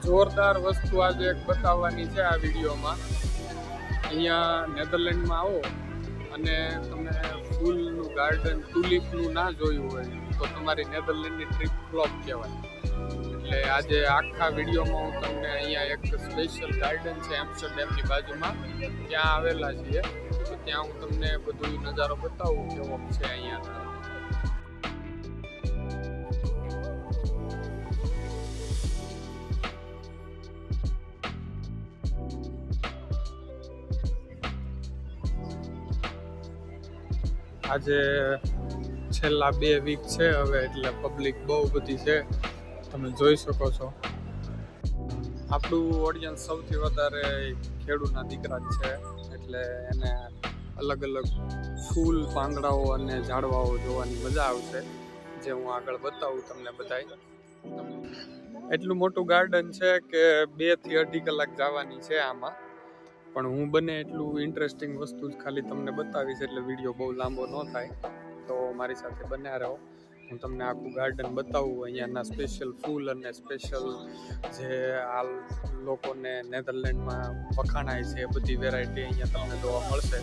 જોરદાર વસ્તુ આજે એક બતાવવાની છે આ વિડીયોમાં. અહીંયા નેધરલેન્ડમાં આવો અને તમે ફૂલનું ગાર્ડન ટુલિપનું ના જોયું હોય તો તમારી નેધરલેન્ડની ટ્રીપ ફ્લોપ કહેવાય. એટલે આજે આખા વિડીયોમાં હું તમને અહીંયા એક સ્પેશિયલ ગાર્ડન છે એમ્સ્ટરડેમની બાજુમાં, ત્યાં આવેલા છીએ. તો ત્યાં હું તમને બધું નજારો બતાવું કેવો છે અહીંયા. આજે છેલ્લા 2 વીક છે હવે, એટલે પબ્લિક બહુ બધી છે, તમે જોઈ શકો છો. આપણું ઓડિયન્સ સૌથી વધારે ખેડૂતના દીકરા જ છે, એટલે એને અલગ અલગ ફૂલ, પાંદડાઓ અને ઝાડવાઓ જોવાની મજા આવશે, જે હું આગળ બતાવું તમને બધાય. એટલું મોટું ગાર્ડન છે કે 2 થી 2.5 કલાક જવાની છે આમાં, પણ હું બને એટલું ઇન્ટરેસ્ટિંગ વસ્તુ જ ખાલી તમને બતાવીશ, એટલે વિડીયો બહુ લાંબો ન થાય. તો મારી સાથે બન્યા રહો, હું તમને આખું ગાર્ડન બતાવું. અહીંયાના સ્પેશિયલ ફૂલ અને સ્પેશિયલ જે આ લોકોને નેધરલેન્ડમાં વખાણાય છે એ બધી વેરાયટી અહીંયા તમને જોવા મળશે.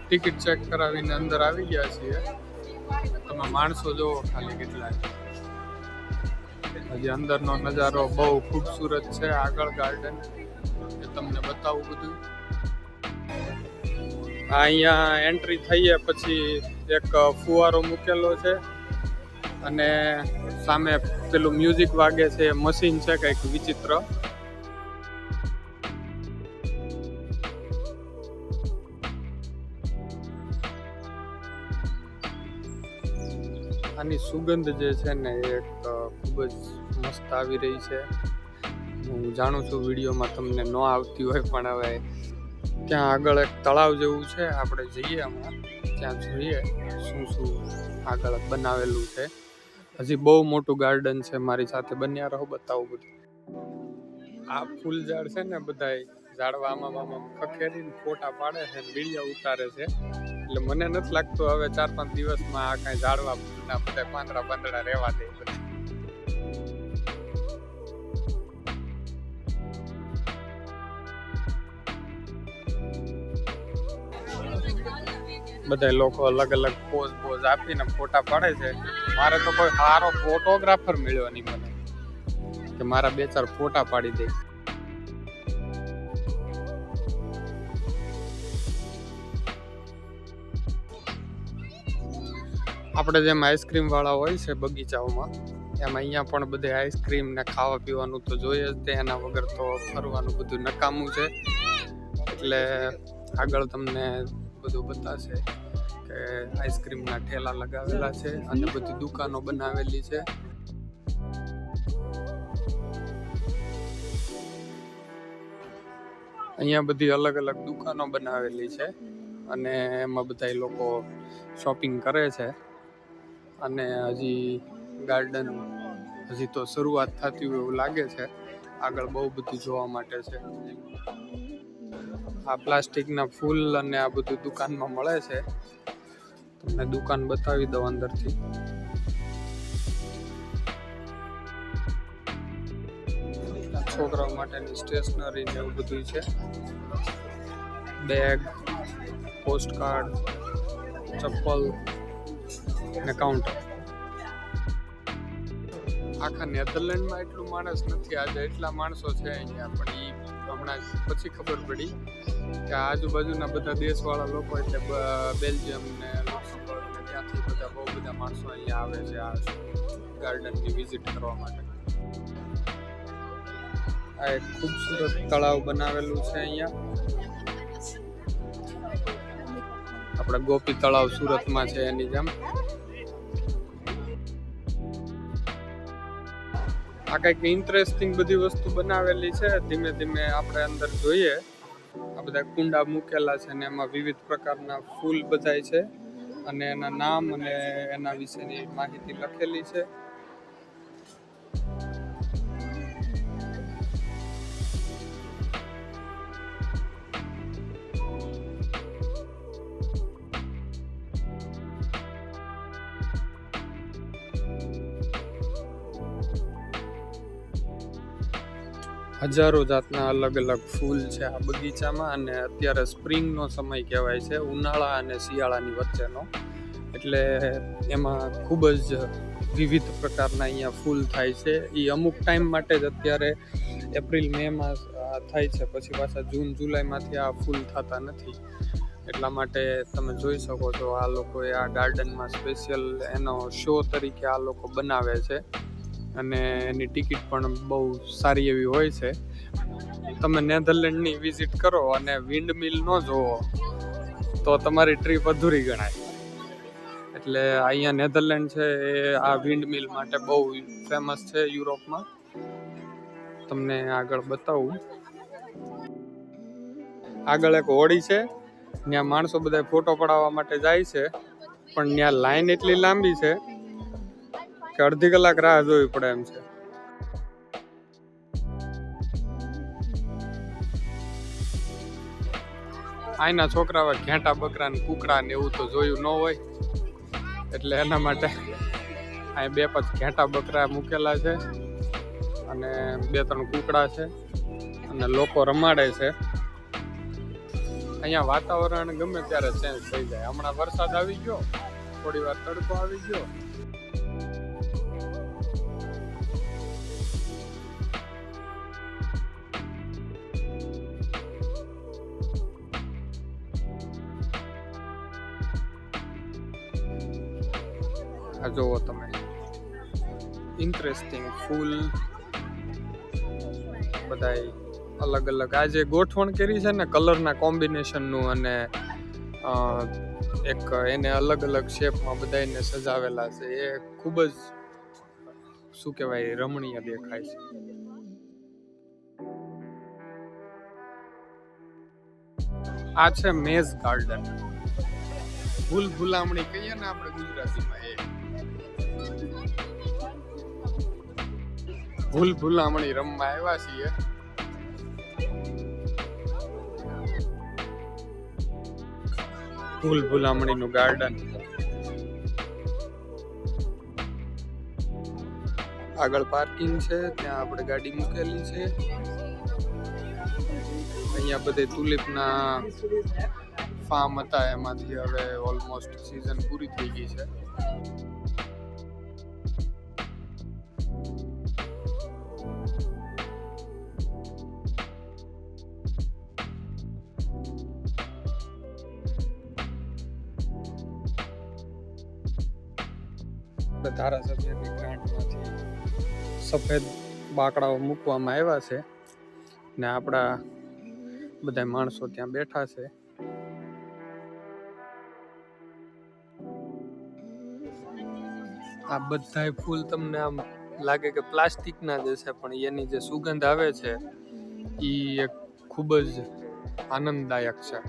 ટિકિટ ચેક કરાવીને અંદર આવી ગયા છીએ. તમે માણસો જોવો ખાલી કેટલા. હજી અંદરનો નજારો બહુ ખૂબસૂરત છે. આગળ ગાર્ડન તમને બતાવું બધું. અહીંયા એન્ટ્રી થઈએ પછી એક ફુવારો મૂકેલો છે અને સામે પેલું મ્યુઝિક વાગે છે, મશીન છે કંઈક વિચિત્ર. આની સુગંધ જે છે ને એક ખૂબ જ મસ્ત આવી રહી છે. હું જાણું છું વિડીયોમાં તમને ન આવતી હોય, પણ હવે ત્યાં આગળ એક તળાવ જેવું છે, આપણે જઈએ હમણાં ત્યાં જોઈએ શું શું આગળ બનાવેલું છે. હજી બહુ મોટું ગાર્ડન છે. મારી સાથે બન્યા રહો, બતાવું બધું. આ ફૂલ ઝાડ છે ને બધા ઝાડવામાં ખખેરીને ફોટા પાડે છે, વિડીયો ઉતારે છે. એટલે મને નથી લાગતું હવે 4-5 દિવસમાં આ કાંઈ ઝાડવા ફૂલના બધા પાંદડા રહેવા દે બધા. બધા લોકો અલગ અલગ પોઝ આપીને ફોટા પાડે છે. મારે તો કોઈ સારો ફોટોગ્રાફર મળ્યો નહીં મને કે મારા 2-4 ફોટા પાડી દે. આપણે જેમ આઈસ્ક્રીમ વાળા હોય છે બગીચાઓમાં, એમ અહીંયા પણ બધે આઈસ્ક્રીમ ને ખાવા પીવાનું તો જોઈએ જ તે. એના વગર તો ફરવાનું બધું નકામું છે. એટલે આગળ તમને બધું બતાશે કે આઈસ્ક્રીમના ઠેલા લગાવેલા છે અને બધી દુકાનો બનાવેલી છે. અહીંયા બધી અલગ અલગ દુકાનો બનાવેલી છે અને એમાં બધા લોકો શોપિંગ કરે છે. અને હજી ગાર્ડન હજી તો શરૂઆત થતી હોય એવું લાગે છે. આગળ બહુ બધું જોવા માટે છે. આ પ્લાસ્ટિકના ફૂલ અને આ બધું દુકાનમાં મળે છે. તમને દુકાન બતાવી દઉં અંદરથી. છોકરાઓ માટેની સ્ટેશનરી ને એવું બધું છે. બેગ, પોસ્ટકાર્ડ, ચપ્પલ ને કાઉન્ટર. આખા નેધરલેન્ડમાં એટલું માણસ નથી આજે, એટલા માણસો છે અહીંયા, પણ એ હમણાં પછી ખબર પડી કે આજુબાજુના બધા દેશવાળા લોકો, એટલે બેલ્જિયમ ને લક્ઝમબર્ગ ને ત્યાંથી બધા બહુ બધા માણસો અહીંયા આવે છે આ ગાર્ડનની વિઝિટ કરવા માટે. આ એક ખૂબસૂરત તળાવ બનાવેલું છે અહીંયા. આપણે ગોપી તળાવ સુરતમાં છે એની જેમ. આ કંઈક ઇન્ટરેસ્ટિંગ બધી વસ્તુ બનાવેલી છે. ધીમે ધીમે આપણે અંદર જોઈએ. આ બધા કુંડા મૂકેલા છે ને એમાં વિવિધ પ્રકારના ફૂલ બધાય છે અને એના નામ અને એના વિશેની માહિતી લખેલી છે. હજારો જાતના અલગ અલગ ફૂલ છે આ બગીચામાં, અને અત્યારે સ્પ્રિંગનો સમય કહેવાય છે, ઉનાળા અને શિયાળાની વચ્ચેનો. એટલે એમાં ખૂબ જ વિવિધ પ્રકારના અહીંયા ફૂલ થાય છે. એ અમુક ટાઈમ માટે જ અત્યારે એપ્રિલ મેમાં થાય છે, પછી પાછા જૂન જુલાઈમાંથી આ ફૂલ થતા નથી. એટલા માટે તમે જોઈ શકો છો આ લોકોએ આ ગાર્ડનમાં સ્પેશિયલ એનો શો તરીકે આ લોકો બનાવે છે, અને એની ટિકિટ પણ બહુ સારી એવી હોય છે. તમે નેધરલેન્ડની વિઝિટ કરો અને વિન્ડ મિલ ન જોવો તો તમારી ટ્રીપ અધૂરી ગણાય. એટલે અહીંયા નેધરલેન્ડ છે એ આ વિન્ડ મિલ માટે બહુ ફેમસ છે યુરોપમાં. તમને આગળ બતાવું. આગળ એક હોડી છે, ત્યાં માણસો બધા ફોટો પડાવવા માટે જાય છે, પણ ત્યાં લાઈન એટલી લાંબી છે કે અડધી કલાક રાહ જોવી પડે એમ છે. આના છોકરા હવે ઘેટા બકરા ને કુકડા ને એવું તો જોયું ન હોય, એટલે એના માટે અહીં 2-5 ઘેટા બકરા મૂકેલા છે અને 2-3 કુકડા છે, અને લોકો રમાડે છે. અહીંયા વાતાવરણ ગમે ત્યારે ચેન્જ થઈ જાય. હમણાં વરસાદ આવી ગયો, થોડી વાર તડકો આવી ગયો. આ જુઓ તમે, ઇન્ટરેસ્ટિંગ ફૂલ બધાય અલગ અલગ. આ જે ગોઠવણ કરી છે ને કલરના કોમ્બિનેશનનું, અને એક એને અલગ અલગ શેપમાં બધાને સજાવેલા છે, એ ખૂબ જ શું કહેવાય રમણીય દેખાય છે. આ છે મેઝ ગાર્ડન. ફૂલ ભૂલામણી કહીએ ને આપણે ગુજરાતીમાં, એ ભૂલ ભૂલામણી રમવા આવ્યા છીએ. ભૂલ ભૂલામણીનું ગાર્ડન. આગળ પાર્કિંગ છે, ત્યાં આપણે ગાડી મૂકેલી છે. અહીંયા બધે તુલિપના ફાર્મ હતા, એમાંથી હવે ઓલમોસ્ટ સીઝન પૂરી થઈ ગઈ છે. ધારાસભ્યની ગ્રાન્ટમાંથી સફેદ બાકડાઓ મૂકવામાં આવ્યા છે, ને આપણા બધા માણસો ત્યાં બેઠા છે. આ બધા ફૂલ તમને આમ લાગે કે પ્લાસ્ટિકના જ છે, પણ એની જે સુગંધ આવે છે એ એક ખૂબ જ આનંદદાયક છે.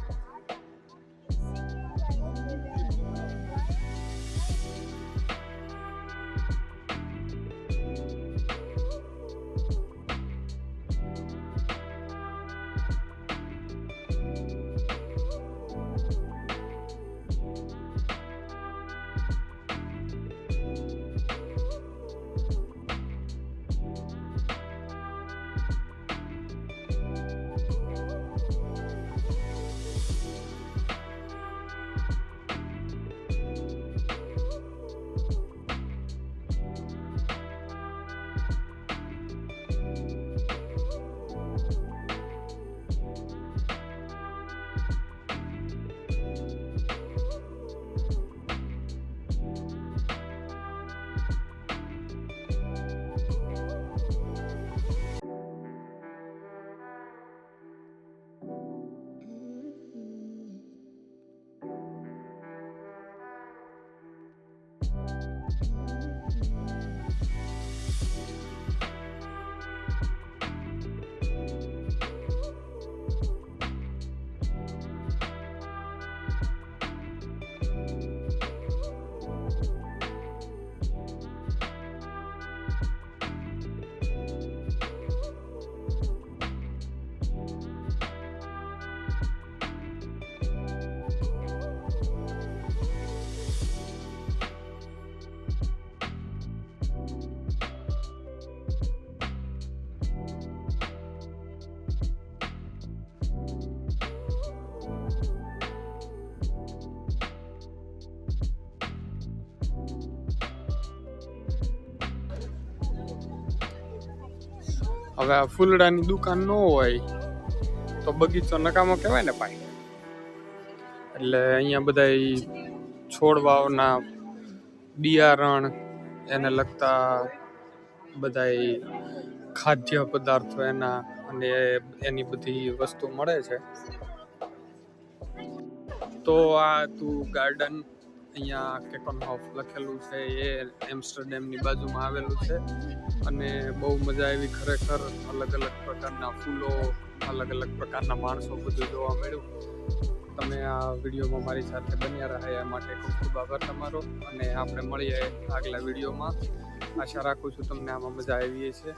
હવે આ ફૂલડાની દુકાન ન હોય તો બગીચો નકામો કહેવાય ને ભાઈ. એટલે અહીંયા બધા છોડવાઓના બિયારણ, એને લગતા બધા ખાદ્ય પદાર્થો એના અને એની બધી વસ્તુ મળે છે. તો આ તું ગાર્ડન અહીંયા કેકનહોફ લખેલું છે એ એમ્સ્ટરડેમની બાજુમાં આવેલું છે અને બહુ મજા આવી ખરેખર. અલગ અલગ પ્રકારના ફૂલો, અલગ અલગ પ્રકારના માણસો બધું જોવા મળ્યું. તમે આ વિડીયોમાં મારી સાથે બન્યા રહ્યા એ માટે ખૂબ ખૂબ આભાર તમારો અને આપણે મળીએ આગલા વિડીયોમાં. આશા રાખું છું તમને આમાં મજા આવી છે.